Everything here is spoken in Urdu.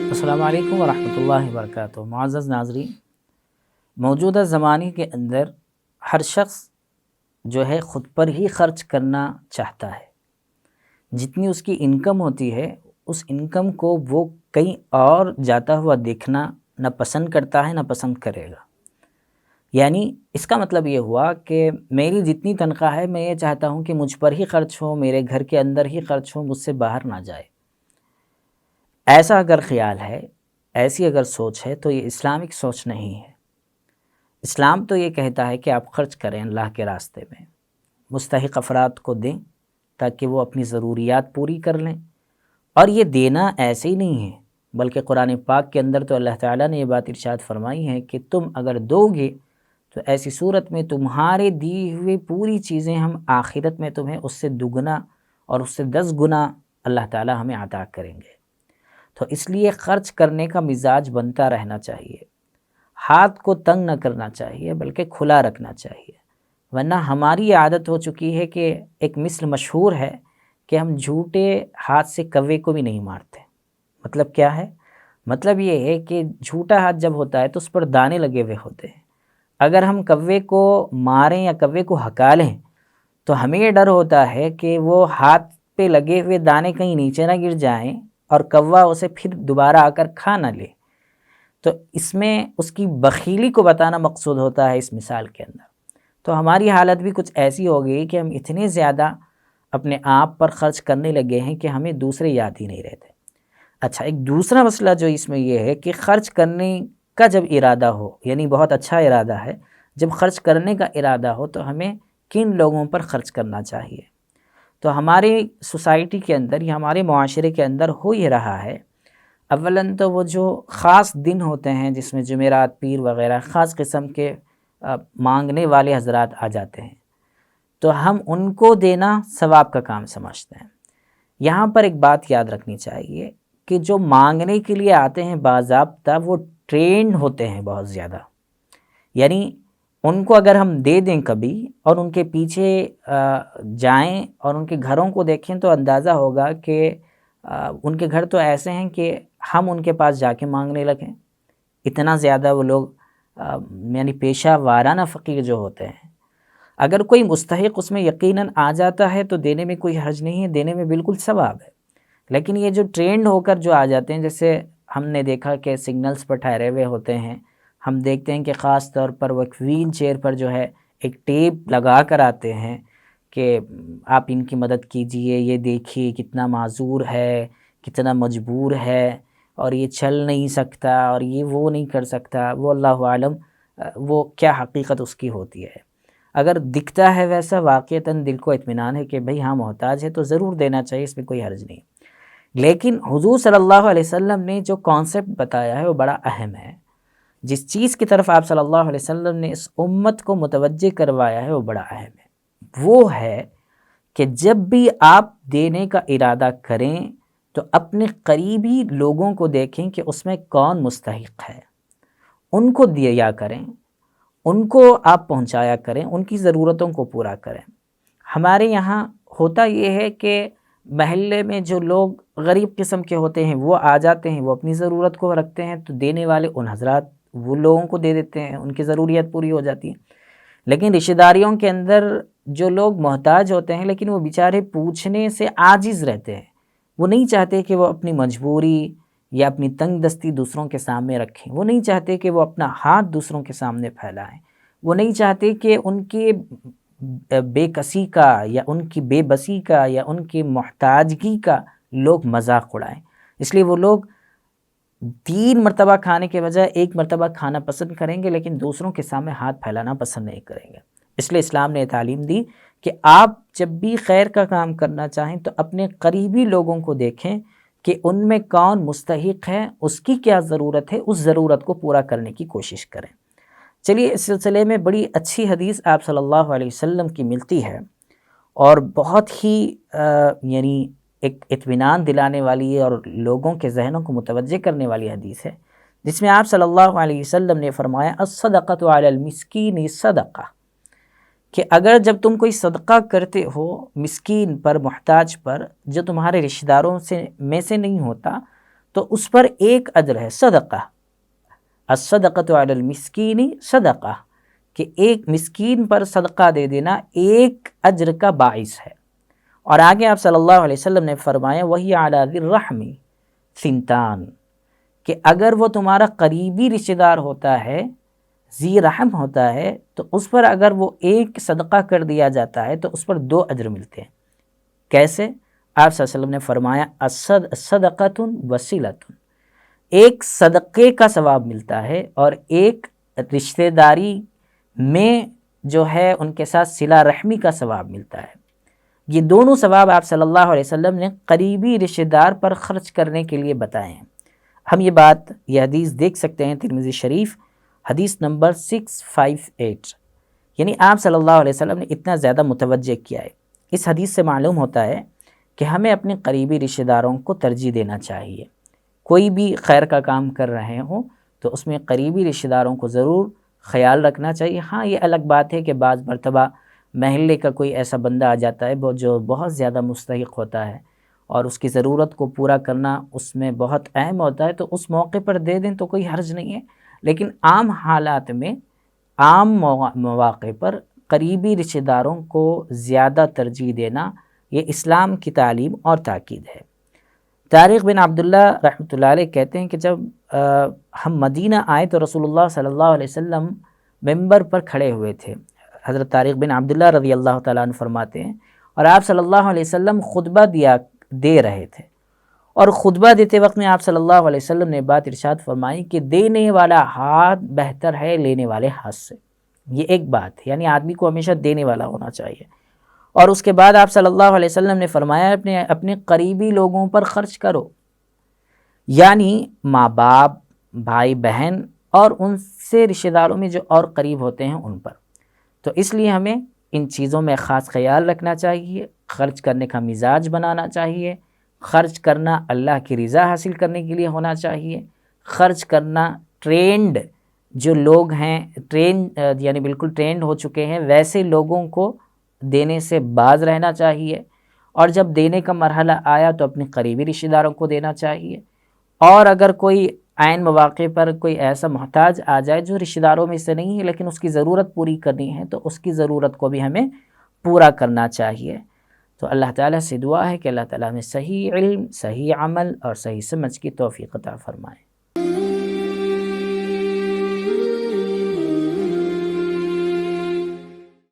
السلام علیکم ورحمۃ اللہ وبرکاتہ۔ معزز ناظرین، موجودہ زمانے کے اندر ہر شخص جو ہے خود پر ہی خرچ کرنا چاہتا ہے۔ جتنی اس کی انکم ہوتی ہے اس انکم کو وہ کہیں اور جاتا ہوا دیکھنا نہ پسند کرتا ہے نہ پسند کرے گا۔ یعنی اس کا مطلب یہ ہوا کہ میری جتنی تنخواہ ہے میں یہ چاہتا ہوں کہ مجھ پر ہی خرچ ہو، میرے گھر کے اندر ہی خرچ ہو، مجھ سے باہر نہ جائے۔ ایسا اگر خیال ہے، ایسی اگر سوچ ہے تو یہ اسلامک سوچ نہیں ہے۔ اسلام تو یہ کہتا ہے کہ آپ خرچ کریں اللہ کے راستے میں، مستحق افراد کو دیں تاکہ وہ اپنی ضروریات پوری کر لیں۔ اور یہ دینا ایسے ہی نہیں ہے، بلکہ قرآن پاک کے اندر تو اللہ تعالیٰ نے یہ بات ارشاد فرمائی ہے کہ تم اگر دو گے تو ایسی صورت میں تمہارے دی ہوئی پوری چیزیں ہم آخرت میں تمہیں اس سے دگنا اور اس سے 10 گنا اللہ تعالیٰ ہمیں عطا کریں گے۔ تو اس لیے خرچ کرنے کا مزاج بنتا رہنا چاہیے، ہاتھ کو تنگ نہ کرنا چاہیے بلکہ کھلا رکھنا چاہیے، ورنہ ہماری عادت ہو چکی ہے کہ ایک مثل مشہور ہے کہ ہم جھوٹے ہاتھ سے کوے کو بھی نہیں مارتے۔ مطلب کیا ہے؟ مطلب یہ ہے کہ جھوٹا ہاتھ جب ہوتا ہے تو اس پر دانے لگے ہوئے ہوتے ہیں۔ اگر ہم کوے کو ماریں یا کوے کو ہکا لیں تو ہمیں یہ ڈر ہوتا ہے کہ وہ ہاتھ پہ لگے ہوئے دانے کہیں نیچے نہ گر جائیں اور کوا اسے پھر دوبارہ آ کر کھا نہ لے۔ تو اس میں اس کی بخیلی کو بتانا مقصود ہوتا ہے اس مثال کے اندر۔ تو ہماری حالت بھی کچھ ایسی ہو گئی کہ ہم اتنے زیادہ اپنے آپ پر خرچ کرنے لگے ہیں کہ ہمیں دوسرے یاد ہی نہیں رہتے۔ اچھا، ایک دوسرا مسئلہ جو اس میں یہ ہے کہ خرچ کرنے کا جب ارادہ ہو، یعنی بہت اچھا ارادہ ہے، جب خرچ کرنے کا ارادہ ہو تو ہمیں کن لوگوں پر خرچ کرنا چاہیے؟ تو ہماری سوسائٹی کے اندر یا ہمارے معاشرے کے اندر ہو یہ رہا ہے، اولاً تو وہ جو خاص دن ہوتے ہیں جس میں جمعرات، پیر وغیرہ خاص قسم کے مانگنے والے حضرات آ جاتے ہیں، تو ہم ان کو دینا ثواب کا کام سمجھتے ہیں۔ یہاں پر ایک بات یاد رکھنی چاہیے کہ جو مانگنے کے لیے آتے ہیں باضابطہ وہ ٹرینڈ ہوتے ہیں بہت زیادہ، یعنی ان کو اگر ہم دے دیں کبھی اور ان کے پیچھے جائیں اور ان کے گھروں کو دیکھیں تو اندازہ ہوگا کہ ان کے گھر تو ایسے ہیں کہ ہم ان کے پاس جا کے مانگنے لگیں۔ اتنا زیادہ وہ لوگ یعنی پیشہ وارانہ فقیر جو ہوتے ہیں۔ اگر کوئی مستحق اس میں یقیناً آ جاتا ہے تو دینے میں کوئی حرج نہیں ہے، دینے میں بالکل ثواب ہے۔ لیکن یہ جو ٹرینڈ ہو کر جو آ جاتے ہیں، جیسے ہم نے دیکھا کہ سگنلز پر ٹھہرے ہوئے ہوتے ہیں، ہم دیکھتے ہیں کہ خاص طور پر وہ ایک ویل چیئر پر جو ہے ایک ٹیپ لگا کر آتے ہیں کہ آپ ان کی مدد کیجئے، یہ دیکھیے کتنا معذور ہے، کتنا مجبور ہے اور یہ چل نہیں سکتا اور یہ وہ نہیں کر سکتا۔ وہ اللہ عالم وہ کیا حقیقت اس کی ہوتی ہے۔ اگر دکھتا ہے ویسا، واقعتاً دل کو اطمینان ہے کہ بھئی ہاں محتاج ہے تو ضرور دینا چاہیے، اس میں کوئی حرج نہیں۔ لیکن حضور صلی اللہ علیہ وسلم نے جو کانسیپٹ بتایا ہے وہ بڑا اہم ہے۔ جس چیز کی طرف آپ صلی اللہ علیہ وسلم نے اس امت کو متوجہ کروایا ہے وہ بڑا اہم ہے۔ وہ ہے کہ جب بھی آپ دینے کا ارادہ کریں تو اپنے قریبی لوگوں کو دیکھیں کہ اس میں کون مستحق ہے، ان کو دیا کریں، ان کو آپ پہنچایا کریں، ان کی ضرورتوں کو پورا کریں۔ ہمارے یہاں ہوتا یہ ہے کہ محلے میں جو لوگ غریب قسم کے ہوتے ہیں وہ آ جاتے ہیں، وہ اپنی ضرورت کو رکھتے ہیں تو دینے والے ان حضرات وہ لوگوں کو دے دیتے ہیں، ان کی ضروریات پوری ہو جاتی ہیں۔ لیکن رشتہ داریوں کے اندر جو لوگ محتاج ہوتے ہیں لیکن وہ بیچارے پوچھنے سے عاجز رہتے ہیں، وہ نہیں چاہتے کہ وہ اپنی مجبوری یا اپنی تنگ دستی دوسروں کے سامنے رکھیں، وہ نہیں چاہتے کہ وہ اپنا ہاتھ دوسروں کے سامنے پھیلائیں، وہ نہیں چاہتے کہ ان کے بے کسی کا یا ان کی بے بسی کا یا ان کی محتاجگی کا لوگ مذاق اڑائیں۔ اس لیے وہ لوگ 3 مرتبہ کھانے کے بجائے 1 مرتبہ کھانا پسند کریں گے، لیکن دوسروں کے سامنے ہاتھ پھیلانا پسند نہیں کریں گے۔ اس لیے اسلام نے تعلیم دی کہ آپ جب بھی خیر کا کام کرنا چاہیں تو اپنے قریبی لوگوں کو دیکھیں کہ ان میں کون مستحق ہے، اس کی کیا ضرورت ہے، اس ضرورت کو پورا کرنے کی کوشش کریں۔ چلیے، اس سلسلے میں بڑی اچھی حدیث آپ صلی اللہ علیہ وسلم کی ملتی ہے اور بہت ہی یعنی ایک اطمینان دلانے والی اور لوگوں کے ذہنوں کو متوجہ کرنے والی حدیث ہے، جس میں آپ صلی اللہ علیہ وسلم نے فرمایا الصدقۃ علی المسکین صدقہ، کہ اگر جب تم کوئی صدقہ کرتے ہو مسکین پر، محتاج پر، جو تمہارے رشتہ داروں میں سے نہیں ہوتا، تو اس پر ایک اجر ہے صدقہ، الصدقۃ علی المسکین صدقہ، کہ ایک مسکین پر صدقہ دے دینا ایک اجر کا باعث ہے۔ اور آگے آپ صلی اللہ علیہ وسلم نے فرمایا وہی علی ذی الرحم ثنتان، کہ اگر وہ تمہارا قریبی رشتہ دار ہوتا ہے، ذی رحم ہوتا ہے، تو اس پر اگر وہ ایک صدقہ کر دیا جاتا ہے تو اس پر 2 اجر ملتے ہیں۔ کیسے؟ آپ صلی اللہ علیہ وسلم نے فرمایا صدقۃ وصلۃ، ایک صدقے کا ثواب ملتا ہے اور ایک رشتہ داری میں جو ہے ان کے ساتھ صلہ رحمی کا ثواب ملتا ہے۔ یہ دونوں ثواب آپ صلی اللہ علیہ وسلم نے قریبی رشتہ دار پر خرچ کرنے کے لیے بتائے ہیں۔ ہم یہ حدیث دیکھ سکتے ہیں ترمذی شریف حدیث نمبر 658، یعنی آپ صلی اللہ علیہ وسلم نے اتنا زیادہ متوجہ کیا ہے۔ اس حدیث سے معلوم ہوتا ہے کہ ہمیں اپنے قریبی رشتہ داروں کو ترجیح دینا چاہیے۔ کوئی بھی خیر کا کام کر رہے ہوں تو اس میں قریبی رشتہ داروں کو ضرور خیال رکھنا چاہیے۔ ہاں یہ الگ بات ہے کہ بعض مرتبہ محلے کا کوئی ایسا بندہ آ جاتا ہے جو بہت زیادہ مستحق ہوتا ہے اور اس کی ضرورت کو پورا کرنا اس میں بہت اہم ہوتا ہے، تو اس موقع پر دے دیں تو کوئی حرج نہیں ہے، لیکن عام حالات میں، عام مواقع پر قریبی رشتہ داروں کو زیادہ ترجیح دینا یہ اسلام کی تعلیم اور تاکید ہے۔ طارق بن عبداللہ رحمۃ اللہ علیہ کہتے ہیں کہ جب ہم مدینہ آئے تو رسول اللہ صلی اللہ علیہ وسلم ممبر پر کھڑے ہوئے تھے۔ حضرت طارق بن عبداللہ رضی اللہ تعالیٰ عنہ فرماتے ہیں، اور آپ صلی اللہ علیہ وسلم خطبہ دے رہے تھے، اور خطبہ دیتے وقت میں آپ صلی اللہ علیہ وسلم نے بات ارشاد فرمائی کہ دینے والا ہاتھ بہتر ہے لینے والے ہاتھ سے۔ یہ ایک بات ہے، یعنی آدمی کو ہمیشہ دینے والا ہونا چاہیے۔ اور اس کے بعد آپ صلی اللہ علیہ وسلم نے فرمایا اپنے قریبی لوگوں پر خرچ کرو، یعنی ماں باپ، بھائی بہن اور ان سے رشتہ داروں میں جو اور قریب ہوتے ہیں ان پر۔ تو اس لیے ہمیں ان چیزوں میں خاص خیال رکھنا چاہیے، خرچ کرنے کا مزاج بنانا چاہیے، خرچ کرنا اللہ کی رضا حاصل کرنے کے لیے ہونا چاہیے، خرچ کرنا ٹرینڈ جو لوگ ہیں، یعنی بالکل ٹرینڈ ہو چکے ہیں ویسے لوگوں کو دینے سے باز رہنا چاہیے، اور جب دینے کا مرحلہ آیا تو اپنے قریبی رشتہ داروں کو دینا چاہیے، اور اگر کوئی عین مواقع پر کوئی ایسا محتاج آ جائے جو رشتہ داروں میں سے نہیں ہے لیکن اس کی ضرورت پوری کرنی ہے تو اس کی ضرورت کو بھی ہمیں پورا کرنا چاہیے۔ تو اللہ تعالیٰ سے دعا ہے کہ اللہ تعالیٰ ہمیں صحیح علم، صحیح عمل اور صحیح سمجھ کی توفیق عطا فرمائے۔